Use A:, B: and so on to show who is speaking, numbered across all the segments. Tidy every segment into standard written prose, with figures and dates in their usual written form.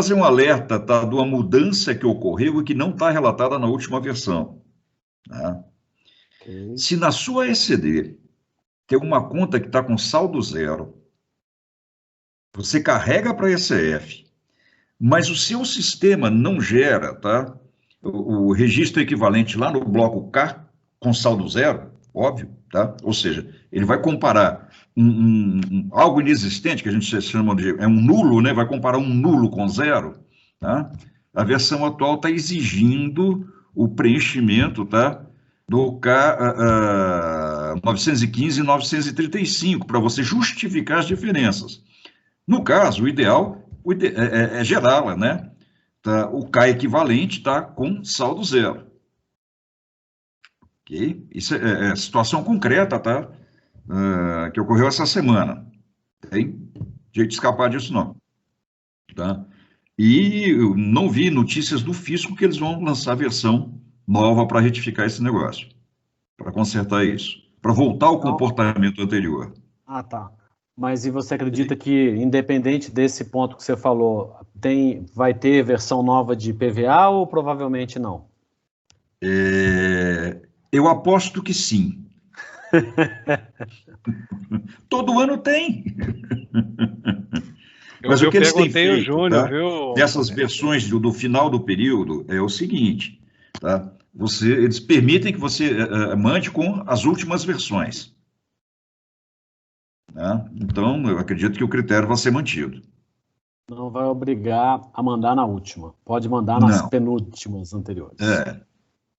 A: fazer um alerta, tá, de uma mudança que ocorreu e que não está relatada na última versão. Tá?
B: Ok.
A: Se na sua ECD tem uma conta que está com saldo zero, você carrega para a ECF, mas o seu sistema não gera, tá, o registro equivalente lá no bloco K com saldo zero, óbvio, tá? Ou seja, ele vai comparar algo inexistente, que a gente chama de um nulo, né? Vai comparar um nulo com zero, tá? A versão atual está exigindo o preenchimento, tá, do K 915 e 935 para você justificar as diferenças. No caso, o ideal é gerá-la, né? Tá, o K equivalente está com saldo zero. Ok? Isso é situação concreta, tá? Que ocorreu essa semana. Tem jeito de escapar disso, não. Tá? E eu não vi notícias do fisco que eles vão lançar versão nova para retificar esse negócio, para consertar isso, para voltar ao
B: Então,
A: comportamento anterior.
B: tá. Mas e você acredita que, independente desse ponto que você falou, vai ter versão nova de PVA ou provavelmente não?
A: Eu aposto que sim. Todo ano tem. Mas o
C: Eu
A: que eles têm
C: perguntei o
A: feito,
C: Júnior,
A: tá?
C: viu,
A: Dessas
C: Tonelli?
A: versões do final do período é o seguinte, tá? Eles permitem que você mande com as últimas versões. Né? Então, eu acredito que o critério vai ser mantido.
B: Não vai obrigar a mandar na última. Pode mandar nas
A: Não.
B: penúltimas anteriores.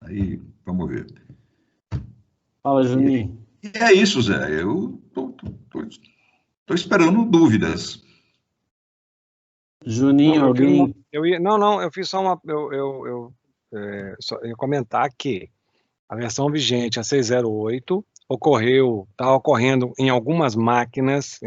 A: Aí, vamos ver.
B: Fala, Juninho.
A: E é isso, Zé. Eu tô esperando dúvidas.
B: Juninho, alguém...
C: Eu fiz só uma... só ia comentar que a versão vigente, a 608, está ocorrendo em algumas máquinas,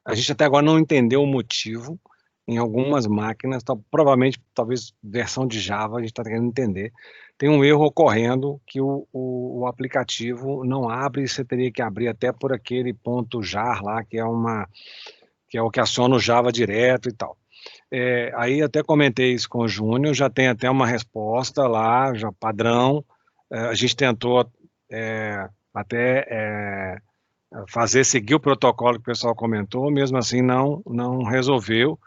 C: a gente até agora não entendeu o motivo, em algumas máquinas, provavelmente, talvez, versão de Java, a gente está querendo entender, tem um erro ocorrendo que o aplicativo não abre, você teria que abrir até por aquele ponto jar lá, que é o que aciona o Java direto e tal. Aí até comentei isso com o Júnior, já tem até uma resposta lá, já padrão. A gente tentou até seguir o protocolo que o pessoal comentou, mesmo assim não resolveu.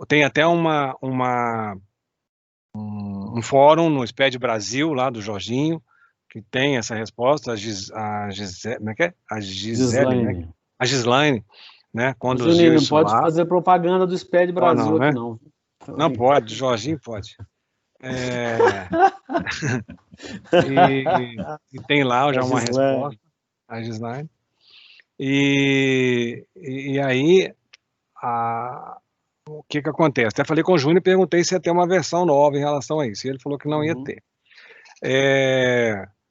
C: Tem até um fórum no SPED Brasil, lá do Jorginho, que tem essa resposta, como é que é? A Gisele, né?
B: Gislaine.
C: A Gislaine, né? Conduziu
B: Juninho, não
C: isso
B: pode
C: lá.
B: fazer propaganda do SPED Brasil
C: Não,
B: aqui,
C: né?
B: não.
C: Não pode, Jorginho pode. E tem lá já uma resposta, a Gislaine. E aí, o que acontece? Até falei com o Júnior e perguntei se ia ter uma versão nova em relação a isso. E ele falou que não ia ter.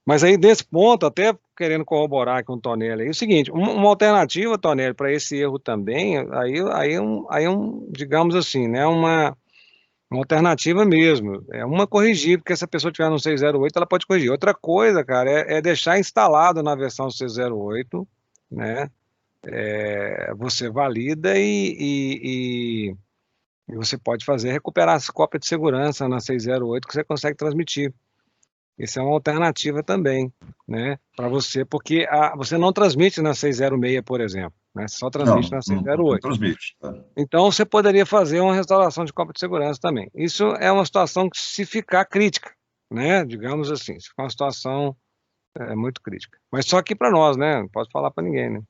C: Mas aí, desse ponto, até querendo corroborar com o Tonelli, é o seguinte, uma alternativa, Tonelli, para esse erro também, digamos assim, né, uma alternativa mesmo, uma corrigir, porque se a pessoa tiver no 608, ela pode corrigir. Outra coisa, cara, é deixar instalado na versão 608, né, você valida e você pode recuperar as cópias de segurança na 608 que você consegue transmitir. Isso é uma alternativa também, né, para você, porque você não transmite na 606, por exemplo, né, só transmite na
A: Não
C: 608.
A: transmite. Tá?
C: Então, você poderia fazer uma restauração de cópia de segurança também. Isso é uma situação que, se ficar crítica, né, digamos assim, se ficar uma situação muito crítica. Mas só aqui para nós, né, não posso falar para ninguém, né.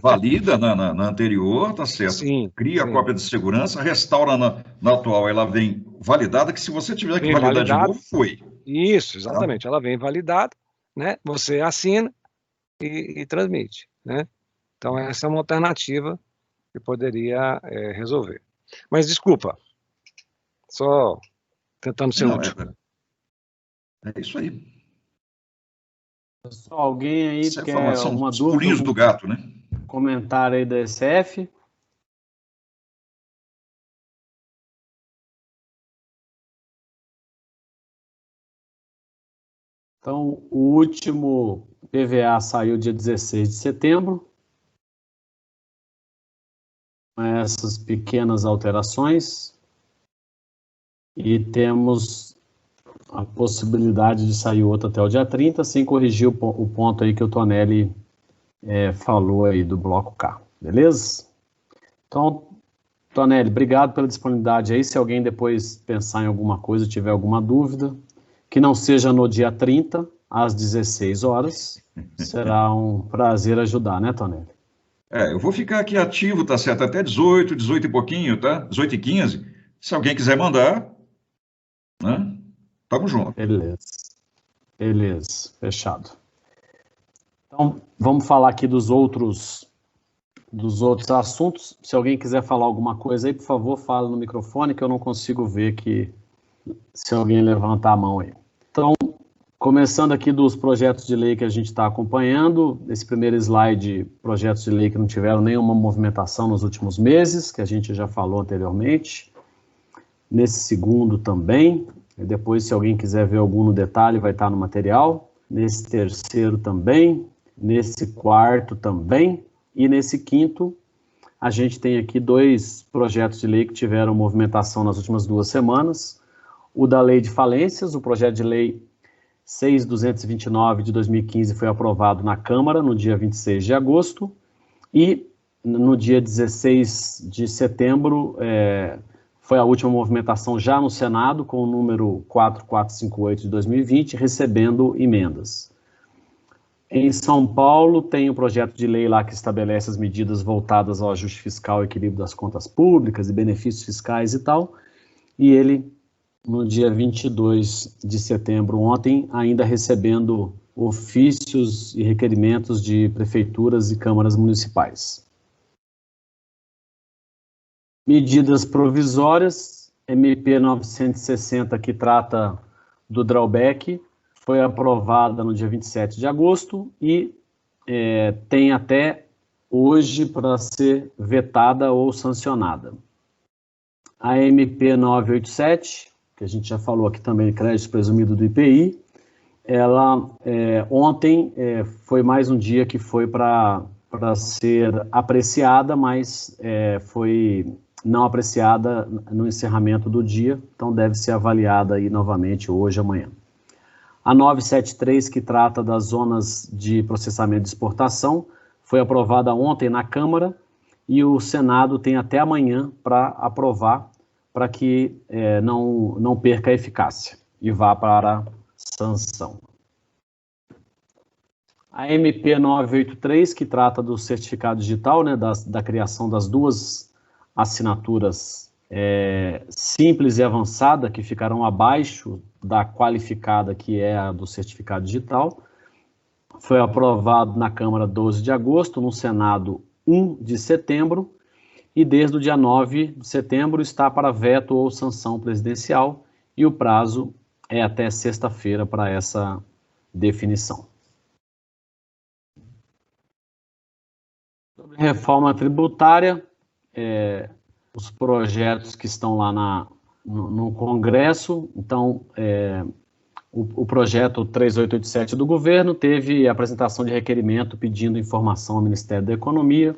A: Valida na anterior, tá certo.
C: Sim,
A: Cria a cópia de segurança, restaura na atual, ela vem validada, que se você tiver que validar de novo, foi.
C: Isso, exatamente. Ela vem validada, né? Você assina e transmite, né? Então, essa é uma alternativa que poderia resolver. Mas, desculpa, só tentando ser
A: Não,
C: útil.
A: é isso aí.
B: Pessoal, alguém aí
A: Essa
B: quer
A: informação,
B: alguma
A: os
B: dúvida,
A: pulinhos do gato, né?
B: comentário aí da SF? Então, o último PVA saiu dia 16 de setembro. essas pequenas alterações e temos a possibilidade de sair outra até o dia 30, sem corrigir o ponto aí que o Tonelli falou aí do bloco K, beleza? Então, Tonelli, obrigado pela disponibilidade aí. Se alguém depois pensar em alguma coisa, tiver alguma dúvida, que não seja no dia 30, às 16 horas, será um prazer ajudar, né, Tonelli?
A: Eu vou ficar aqui ativo, tá certo? Até 18, 18 e pouquinho, tá? 18 e 15. Se alguém quiser mandar, né? Tamo junto.
B: Beleza, fechado. Então, vamos falar aqui dos outros assuntos. Se alguém quiser falar alguma coisa aí, por favor, fala no microfone, que eu não consigo ver que se alguém levantar a mão aí. Então, começando aqui dos projetos de lei que a gente está acompanhando, esse primeiro slide, projetos de lei que não tiveram nenhuma movimentação nos últimos meses, que a gente já falou anteriormente. Nesse segundo também, e depois se alguém quiser ver algum no detalhe, vai estar no material. Nesse terceiro também, nesse quarto também, e nesse quinto, a gente tem aqui 2 projetos de lei que tiveram movimentação nas últimas 2 semanas. O da lei de falências, o projeto de lei 6.229 de 2015 foi aprovado na Câmara no dia 26 de agosto e no dia 16 de setembro foi a última movimentação já no Senado com o número 4458 de 2020, recebendo emendas. Em São Paulo tem um projeto de lei lá que estabelece as medidas voltadas ao ajuste fiscal, equilíbrio das contas públicas e benefícios fiscais e tal, e ele no dia 22 de setembro, ontem, ainda recebendo ofícios e requerimentos de prefeituras e câmaras municipais. Medidas provisórias, MP 960, que trata do drawback, foi aprovada no dia 27 de agosto e tem até hoje para ser vetada ou sancionada. A MP 987, que a gente já falou aqui também, crédito presumido do IPI, ela ontem foi mais um dia que foi para ser apreciada, mas foi não apreciada no encerramento do dia, então deve ser avaliada aí novamente hoje, amanhã. A 973, que trata das zonas de processamento de exportação, foi aprovada ontem na Câmara e o Senado tem até amanhã para aprovar, para que não perca a eficácia e vá para a sanção. A MP 983, que trata do certificado digital, né, da criação das 2 assinaturas simples e avançada, que ficarão abaixo da qualificada, que é a do certificado digital, foi aprovado na Câmara 12 de agosto, no Senado 1 de setembro, e desde o dia 9 de setembro está para veto ou sanção presidencial, e o prazo é até sexta-feira para essa definição. Sobre reforma tributária, os projetos que estão lá no Congresso, então, o projeto 3887 do governo teve a apresentação de requerimento pedindo informação ao Ministério da Economia,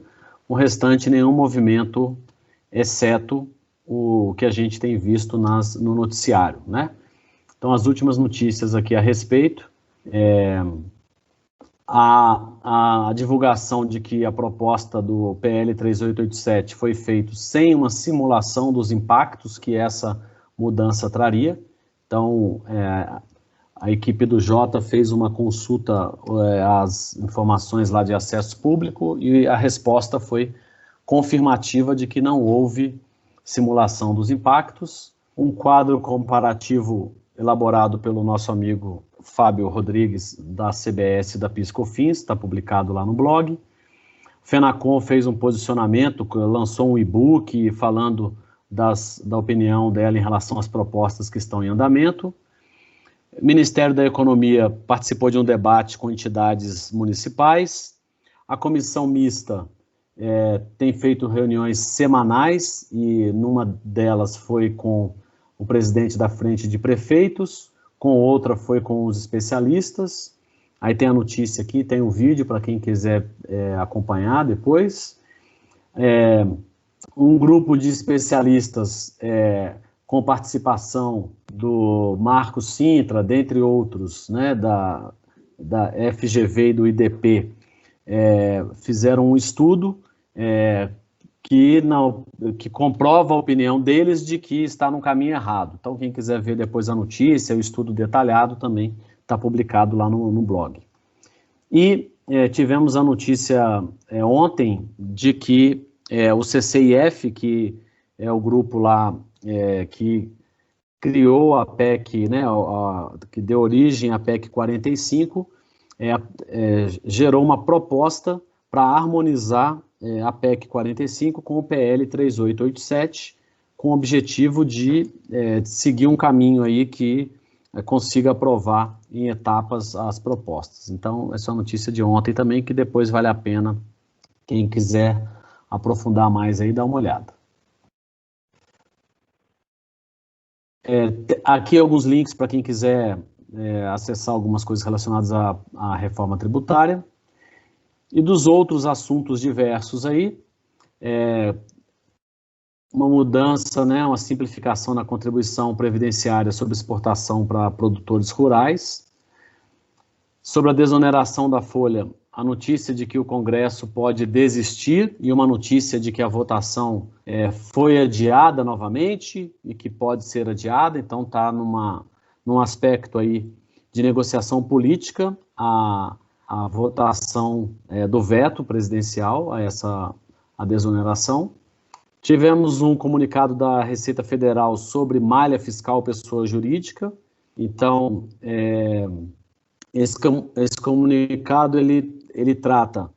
B: o restante nenhum movimento, exceto o que a gente tem visto no noticiário, né? Então, as últimas notícias aqui a respeito, a divulgação de que a proposta do PL 3887 foi feita sem uma simulação dos impactos que essa mudança traria. Então, a equipe do Jota fez uma consulta às informações lá de acesso público e a resposta foi confirmativa de que não houve simulação dos impactos. Um quadro comparativo elaborado pelo nosso amigo Fábio Rodrigues, da CBS e da PIS/COFINS, está publicado lá no blog. O Fenacom fez um posicionamento, lançou um e-book falando da opinião dela em relação às propostas que estão em andamento. O Ministério da Economia participou de um debate com entidades municipais. A comissão mista tem feito reuniões semanais e numa delas foi com o presidente da Frente de Prefeitos, com outra foi com os especialistas. Aí tem a notícia aqui, tem um vídeo para quem quiser acompanhar depois. um grupo de especialistas com participação do Marcos Sintra, dentre outros, né, da FGV e do IDP, fizeram um estudo que comprova a opinião deles de que está no caminho errado. Então, quem quiser ver depois a notícia, o estudo detalhado também está publicado lá no blog. E tivemos a notícia ontem de que o CCIF, que é o grupo lá que criou a PEC, né, que deu origem à PEC 45, gerou uma proposta para harmonizar a PEC 45 com o PL 3887, com o objetivo de seguir um caminho aí que consiga aprovar em etapas as propostas. Então, essa é uma notícia de ontem também, que depois vale a pena, quem quiser aprofundar mais aí, dar uma olhada. Aqui alguns links para quem quiser acessar algumas coisas relacionadas à reforma tributária. E dos outros assuntos diversos aí, uma mudança, né, uma simplificação na contribuição previdenciária sobre exportação para produtores rurais. Sobre a desoneração da folha, a notícia de que o Congresso pode desistir e uma notícia de que a votação foi adiada novamente e que pode ser adiada, então está num aspecto aí de negociação política a votação do veto presidencial a desoneração. Tivemos um comunicado da Receita Federal sobre malha fiscal pessoa jurídica. Então, esse comunicado ele trata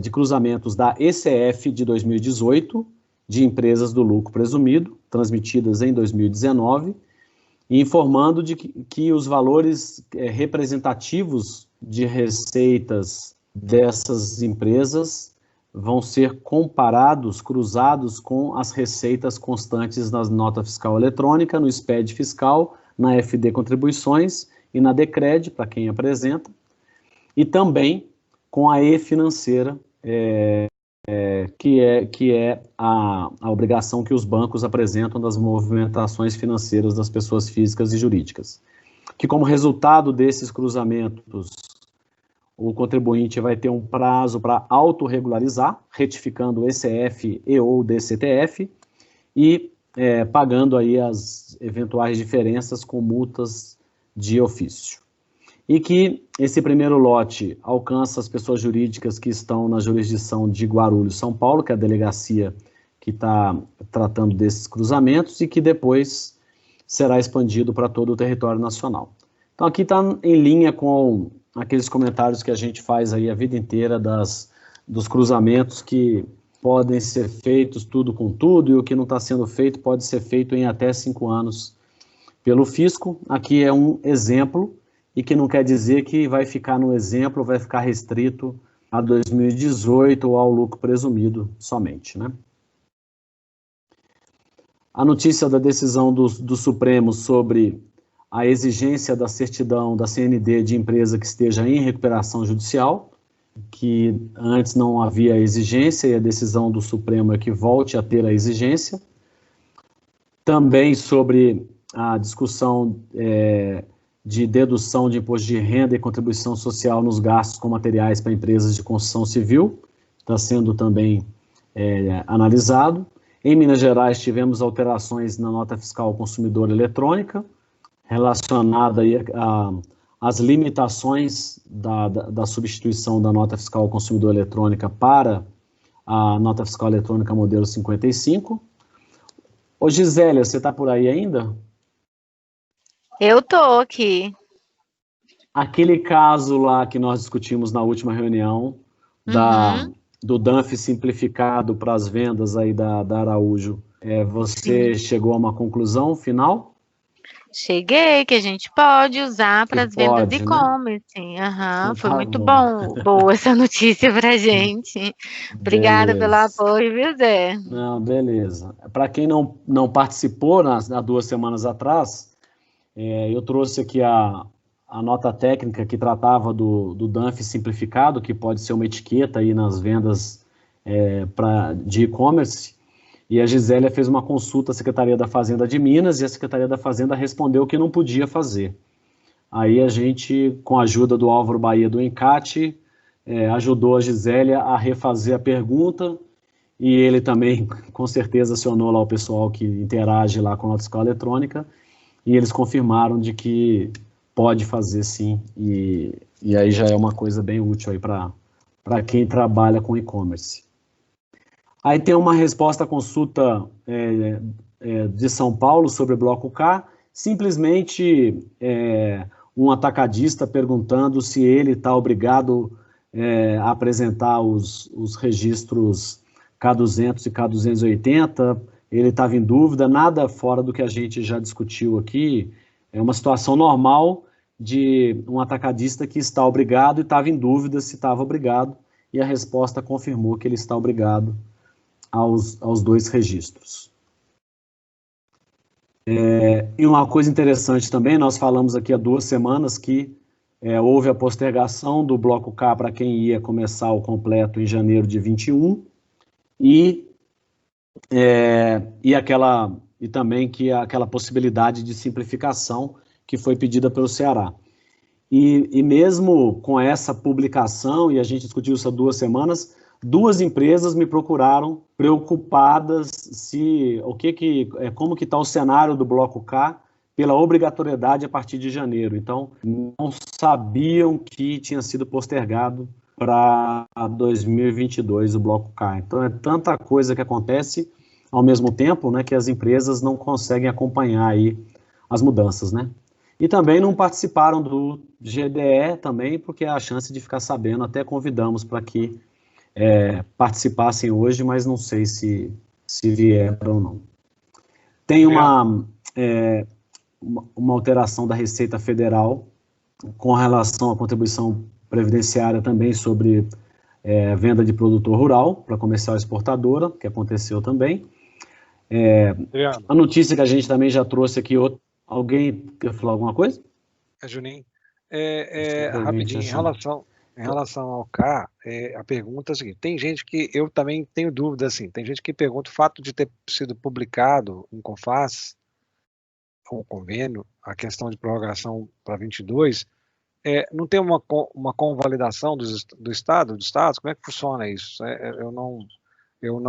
B: de cruzamentos da ECF de 2018, de empresas do lucro presumido, transmitidas em 2019, e informando de que os valores representativos de receitas dessas empresas vão ser comparados, cruzados com as receitas constantes na nota fiscal eletrônica, no SPED fiscal, na FD Contribuições e na DECRED, para quem apresenta, e também com a E-Financeira, que é a obrigação que os bancos apresentam das movimentações financeiras das pessoas físicas e jurídicas. Que, como resultado desses cruzamentos, o contribuinte vai ter um prazo para autorregularizar, retificando o ECF e ou DCTF, e pagando aí as eventuais diferenças com multas de ofício. E que esse primeiro lote alcança as pessoas jurídicas que estão na jurisdição de Guarulhos, São Paulo, que é a delegacia que está tratando desses cruzamentos, e que depois será expandido para todo o território nacional. Então aqui está em linha com aqueles comentários que a gente faz aí a vida inteira dos cruzamentos que podem ser feitos tudo com tudo, e o que não está sendo feito pode ser feito em até 5 anos pelo fisco. Aqui é um exemplo, e que não quer dizer que vai ficar no exemplo, vai ficar restrito a 2018 ou ao lucro presumido somente, né? A notícia da decisão do Supremo sobre a exigência da certidão da CND de empresa que esteja em recuperação judicial, que antes não havia exigência, e a decisão do Supremo é que volte a ter a exigência. Também sobre a discussão de dedução de imposto de renda e contribuição social nos gastos com materiais para empresas de construção civil, está sendo também analisado. Em Minas Gerais, tivemos alterações na nota fiscal ao consumidor eletrônica, relacionada aí às limitações da substituição da nota fiscal ao consumidor eletrônica para a nota fiscal eletrônica modelo 55. Ô Gisélia, você está por aí ainda?
D: Eu estou aqui.
B: Aquele caso lá que nós discutimos na última reunião, do DANF simplificado para as vendas aí da Araújo, você chegou a uma conclusão final?
D: Cheguei, que a gente pode usar para as vendas de e-commerce.
B: Então,
D: foi
B: tá
D: muito
B: bom.
D: boa essa notícia para a gente. Obrigada pelo apoio, viu, Zé?
B: Não, beleza. Para quem não participou há 2 semanas atrás, eu trouxe aqui a nota técnica que tratava do DANF simplificado, que pode ser uma etiqueta aí nas vendas de e-commerce, E a Gisélia fez uma consulta à Secretaria da Fazenda de Minas e a Secretaria da Fazenda respondeu que não podia fazer. Aí a gente, com a ajuda do Álvaro Bahia do Encate, ajudou a Gisélia a refazer a pergunta, e ele também, com certeza, acionou lá o pessoal que interage lá com a fiscal eletrônica, e eles confirmaram de que pode fazer sim, e aí já é uma coisa bem útil aí para quem trabalha com e-commerce. Aí tem uma resposta à consulta de São Paulo sobre o Bloco K, simplesmente um atacadista perguntando se ele está obrigado a apresentar os registros K200 e K280, ele estava em dúvida, nada fora do que a gente já discutiu aqui, é uma situação normal de um atacadista que está obrigado e estava em dúvida se estava obrigado, e a resposta confirmou que ele está obrigado aos 2 registros. E uma coisa interessante também, nós falamos aqui há 2 semanas que houve a postergação do Bloco K para quem ia começar o completo em janeiro de 21, e também que aquela possibilidade de simplificação que foi pedida pelo Ceará. E mesmo com essa publicação, e a gente discutiu isso há 2 semanas, 2 empresas me procuraram preocupadas como que está o cenário do Bloco K pela obrigatoriedade a partir de janeiro. Então, não sabiam que tinha sido postergado para 2022 o Bloco K. Então, é tanta coisa que acontece ao mesmo tempo, né, que as empresas não conseguem acompanhar aí as mudanças, né? E também não participaram do GDE também, porque é a chance de ficar sabendo, até convidamos para que participassem hoje, mas não sei se vieram ou não. Tem uma alteração da Receita Federal com relação à contribuição previdenciária também sobre venda de produtor rural para comercial exportadora, que aconteceu também. A notícia que a gente também já trouxe aqui, alguém quer falar alguma coisa?
C: Juninho, rapidinho, em relação ao K, a pergunta é a seguinte, tem gente que, eu também tenho dúvida, assim, tem gente que pergunta o fato de ter sido publicado em CONFAS, um convênio, a questão de prorrogação para 22, não tem uma convalidação do Estado, dos Estados? Como é que funciona isso? Eu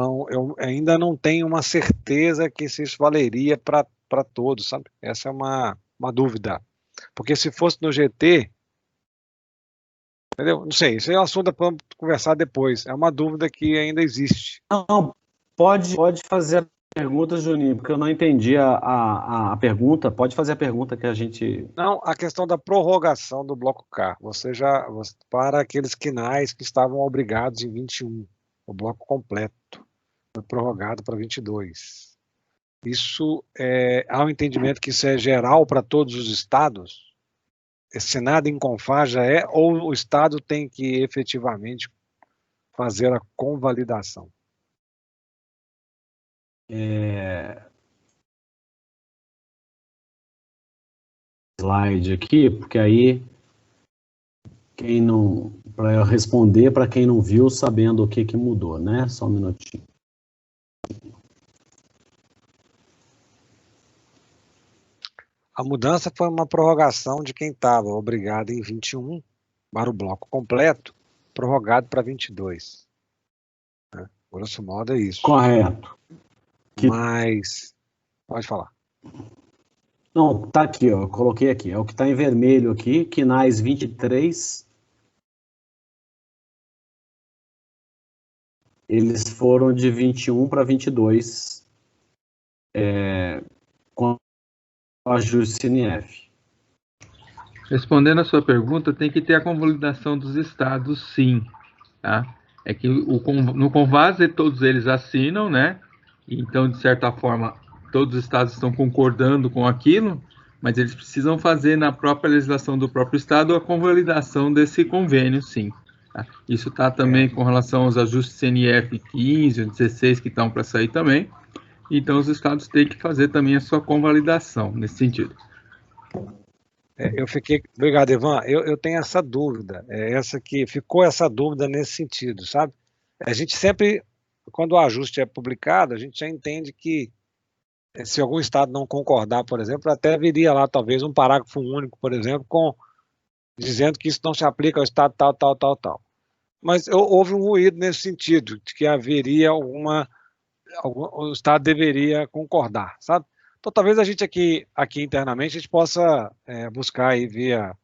C: ainda não tenho uma certeza que se isso valeria para todos, sabe? Essa é uma dúvida. Porque se fosse no GT, entendeu? Não sei, isso é um assunto para conversar depois. É uma dúvida que ainda existe.
B: Não, pode fazer a pergunta, Juninho, porque eu não entendi a pergunta. Pode fazer a pergunta que a gente...
C: Não, a questão da prorrogação do Bloco K. Para aqueles quinais que estavam obrigados em 21, o bloco completo foi prorrogado para 22. Isso há um entendimento que isso é geral para todos os estados? Esse nada em CONFAS já ou o Estado tem que efetivamente fazer a convalidação?
B: Slide aqui, porque aí para eu responder para quem não viu, sabendo o que mudou, né? Só um minutinho.
C: A mudança foi uma prorrogação de quem estava obrigado em 21 para o bloco completo, prorrogado para 22. Né? Grosso modo é isso.
B: Correto.
C: Mas, pode falar.
B: Não, tá aqui, ó, eu coloquei aqui, é o que está em vermelho aqui, quinais 23. Eles foram de 21 para 22, com o ajuste CNF.
E: Respondendo a sua pergunta, tem que ter a convalidação dos estados, sim. Tá? É que no CONFAS todos eles assinam, né? Então, de certa forma, todos os estados estão concordando com aquilo, mas eles precisam fazer na própria legislação do próprio estado a convalidação desse convênio, sim. Tá? Isso está também com relação aos ajustes CNF 15, 16 que estão para sair também. Então, os estados têm que fazer também a sua convalidação nesse sentido.
C: Obrigado, Ivan. Eu tenho essa dúvida, ficou essa dúvida nesse sentido, sabe? A gente sempre quando o ajuste é publicado, a gente já entende que se algum estado não concordar, por exemplo, até viria lá talvez um parágrafo único, por exemplo, dizendo que isso não se aplica ao estado tal, tal, tal, tal. Mas houve um ruído nesse sentido, de que haveria o estado deveria concordar, sabe? Então talvez a gente aqui internamente a gente possa buscar aí via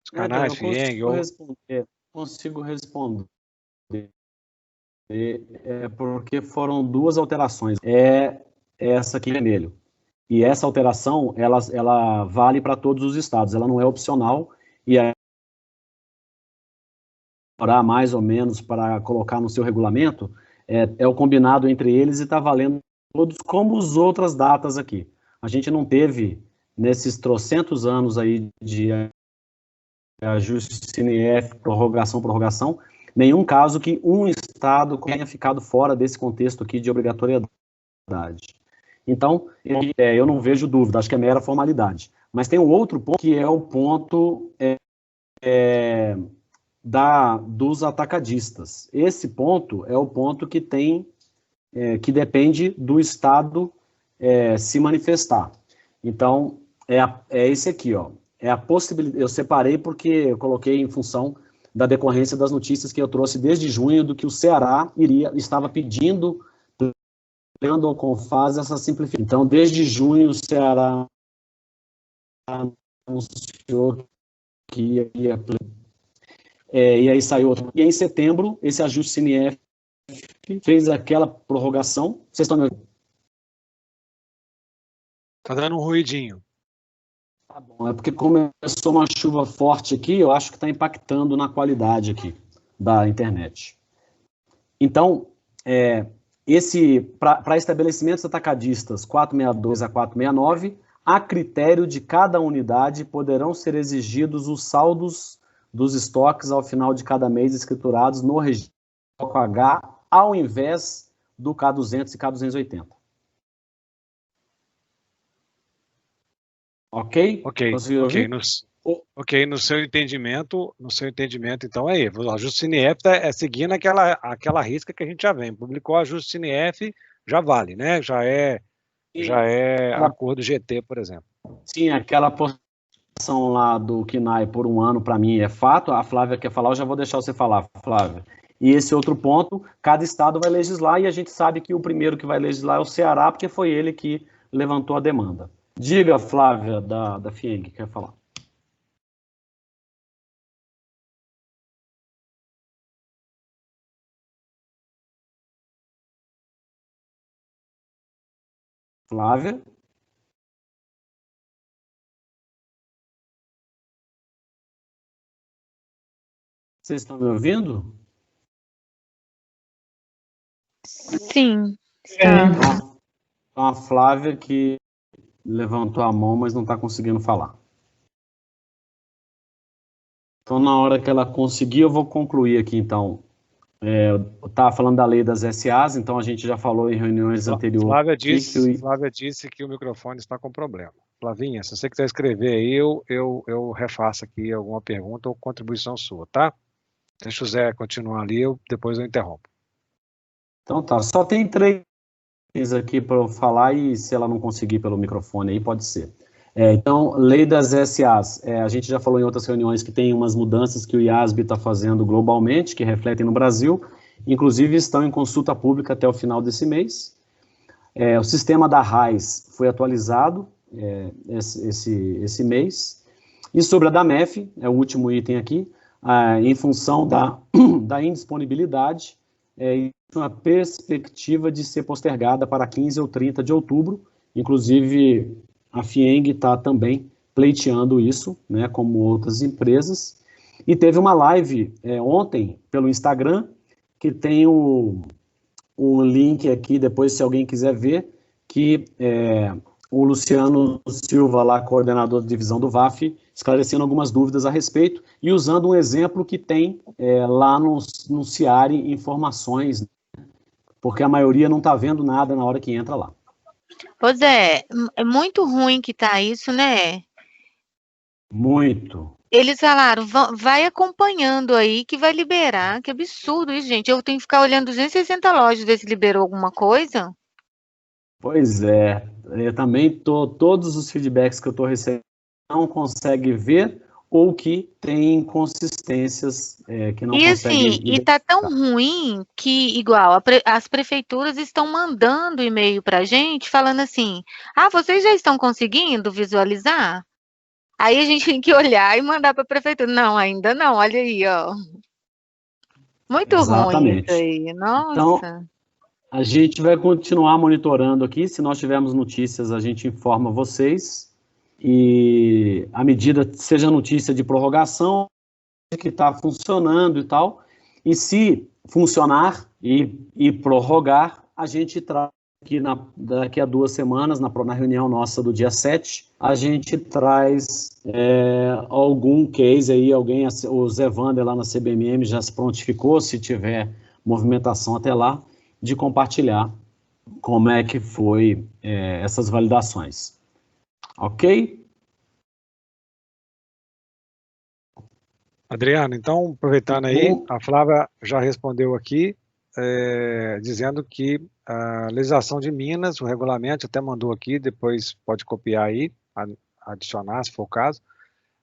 C: os canais, FIENG,
B: consigo responder. Porque foram duas alterações. Essa aqui em vermelho. E essa alteração, ela vale para todos os estados. Ela não é opcional. E aí, mais ou menos para colocar no seu regulamento, é o combinado entre eles e está valendo todos como as outras datas aqui. A gente não teve, nesses trocentos anos aí de ajuste CNF, prorrogação, nenhum caso que um estado tenha ficado fora desse contexto aqui de obrigatoriedade. Então, eu não vejo dúvida, acho que é mera formalidade. Mas tem um outro ponto, que é o ponto dos atacadistas. Esse ponto é o ponto que que depende do estado se manifestar. Então, é esse aqui, ó. É a possibilidade, eu separei porque eu coloquei em função da decorrência das notícias que eu trouxe desde junho, do que o Ceará estava pedindo ao CONFAS essa simplificação. Então, desde junho, o Ceará anunciou que ia e aí saiu outro. E em setembro, esse ajuste CNF fez aquela prorrogação. Vocês estão me ouvindo?
C: Está dando um ruidinho.
B: Tá bom, é porque começou uma chuva forte aqui, eu acho que está impactando na qualidade aqui da internet. Então, para estabelecimentos atacadistas 462 a 469, a critério de cada unidade poderão ser exigidos os saldos dos estoques ao final de cada mês escriturados no registro H, ao invés do K200 e K280. Ok?
C: No seu entendimento, então o ajuste CNF é seguindo aquela risca que a gente já vem. Publicou o ajuste CNF, já vale, né? Já é acordo GT, por exemplo.
B: Sim, aquela posição lá do KNAI por um ano, para mim, é fato. A Flávia quer falar, eu já vou deixar você falar, Flávia. E esse outro ponto, cada estado vai legislar, e a gente sabe que o primeiro que vai legislar é o Ceará, porque foi ele que levantou a demanda. Diga, Flávia, da FIENG, quer falar. Flávia? Vocês estão me ouvindo?
D: Sim.
B: Então, a Flávia que levantou a mão, mas não está conseguindo falar. Então, na hora que ela conseguir, eu vou concluir aqui, então. Eu estava falando da lei das SAs, então a gente já falou em reuniões anteriores.
C: Flávia disse que o microfone está com problema. Flavinha, se você quiser escrever aí, eu refaço aqui alguma pergunta ou contribuição sua, tá? Deixa o Zé continuar ali, depois eu interrompo.
B: Então tá, só tem 3 aqui para eu falar, e se ela não conseguir pelo microfone aí, pode ser. Então, lei das SAs, a gente já falou em outras reuniões que tem umas mudanças que o IASB está fazendo globalmente, que refletem no Brasil, inclusive estão em consulta pública até o final desse mês. O sistema da RAIS foi atualizado esse mês, e sobre a da MEF, é o último item aqui, em função da indisponibilidade, uma perspectiva de ser postergada para 15 ou 30 de outubro, inclusive a FIENG está também pleiteando isso, né, como outras empresas. E teve uma live ontem pelo Instagram, que tem um link aqui, depois se alguém quiser ver, que o Luciano Silva, lá, coordenador de divisão do VAF, esclarecendo algumas dúvidas a respeito e usando um exemplo que tem lá no CIARE informações, né, porque a maioria não está vendo nada na hora que entra lá.
D: Pois é muito ruim que tá isso, né?
B: Muito.
D: Eles falaram, vai acompanhando aí que vai liberar. Que absurdo isso, gente. Eu tenho que ficar olhando 260 lojas ver se liberou alguma coisa.
B: Pois é, eu também todos os feedbacks que eu estou recebendo não consegue ver ou que tem inconsistências que não
D: E
B: conseguem
D: assim, e tá tão ruim que, igual, as prefeituras estão mandando e-mail pra gente falando assim, vocês já estão conseguindo visualizar? Aí a gente tem que olhar e mandar para a prefeitura. Não, ainda não, olha aí, ó. Muito ruim isso
B: Exatamente.
D: aí, nossa.
B: Então, a gente vai continuar monitorando aqui. Se nós tivermos notícias, a gente informa vocês. E à medida, seja notícia de prorrogação, que está funcionando e tal. E se funcionar e prorrogar, a gente traz aqui daqui a 2 semanas, na reunião nossa do dia 7, a gente traz algum case aí, o Zé Wander lá na CBMM já se prontificou, se tiver movimentação até lá, de compartilhar como é que foi essas validações. Ok?
C: Adriano, então, aproveitando aí, a Flávia já respondeu aqui, dizendo que a legislação de Minas, o regulamento, até mandou aqui, depois pode copiar aí, adicionar, se for o caso,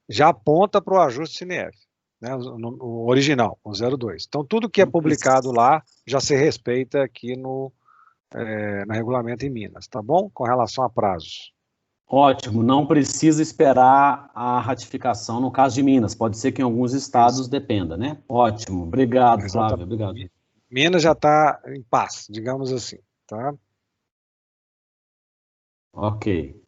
C: já aponta para o ajuste CNF, né, o original, o 02. Então, tudo que é publicado lá já se respeita aqui no regulamento em Minas, tá bom? Com relação a prazos.
B: Ótimo, não precisa esperar a ratificação no caso de Minas, pode ser que em alguns estados dependa, né? Ótimo, obrigado, Flávio, obrigado.
C: Minas já está em paz, digamos assim, tá?
B: Ok.